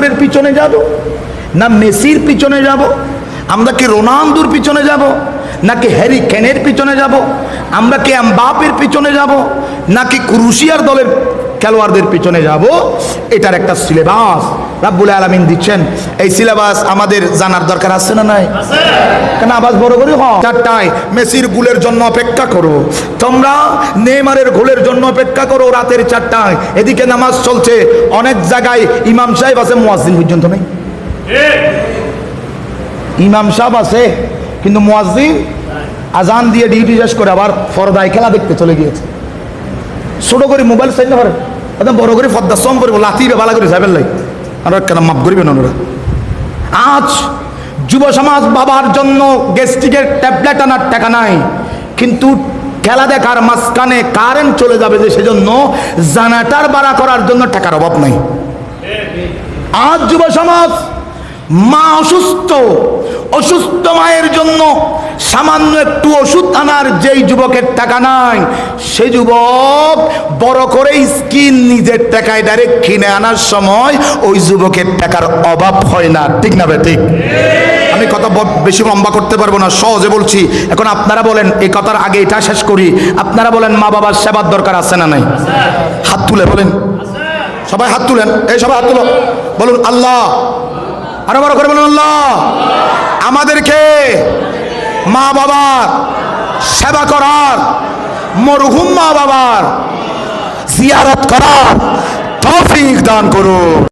নেইমারের পিছনে যাব, না মেসির পিছনে যাব? আমরা কি রোনালদোর পিছনে যাব, নাকি হ্যারি কেনের পিছনে যাব? আমরা কি এমবাপের পিছনে যাব, নাকি ক্রোয়েশিয়ার দলের খেলোয়াড়দের পিছনে যাব? এটার একটা সিলেবাস রাব্বুল আলামিন দিচ্ছেন। এই সিলেবাস আমাদের জানার দরকার আছে না নাই? কেন আওয়াজ বড় করে হ? 4টায় মেসির গোলের জন্য অপেক্ষা করো, তোমরা নেইমারের গোলের জন্য অপেক্ষা করো রাতের 4টায়। এদিকে নামাজ চলছে, অনেক জায়গায় ইমাম সাহেব আছে, মুয়াজ্জিন পর্যন্ত নেই। ইমাম সাহেব আছে কিন্তু মুয়াজ্জিন আজান দিয়ে ডিউটি শেষ করে আবার ফরদায় খেলা দেখতে চলে গিয়েছে। ছোট করে মোবাইল চাই না পারে, একদম বড় করে ফর্দা সম করবো, লাথি বালা করে যাবেন লাই আর কেন মাফ করবেন ওনারা। আজ যুব সমাজ বাবার জন্য গ্যাস্ট্রিকের ট্যাবলেট আনার টাকা নাই, কিন্তু খেলা দেখার মাঝখানে কারেন্ট চলে যাবে যে সেজন্য জানাটার ভাড়া করার জন্য টাকার অভাব নাই। আজ যুব সমাজ মা অসুস্থ, অসুস্থ মায়ের জন্য সামান্য একটু ওষুধ আনার যেই যুবকের টাকা নাই, সেই যুবক বড় করে স্কিন নিজের টাকায় ডাইরেক্ট কিনে আনার সময় ওই যুবকের টাকার অভাব হয় না। ঠিক না ঠিক? আমি কথা বেশি লম্বা করতে পারবো না, সহজে বলছি। এখন আপনারা বলেন, এই কথার আগে এটা শেষ করি, আপনারা বলেন মা বাবার সেবার দরকার আছে না নাই? হাত তুলে বলেন, সবাই হাত তুলেন, এই সবাই হাত তুলো, বলুন আল্লাহ। আরো বড় করে বলুন আল্লাহ। আমাদেরকে মা বাবার সেবা করার, মরহুম মা বাবার জিয়ারত করার তৌফিক দান করুন।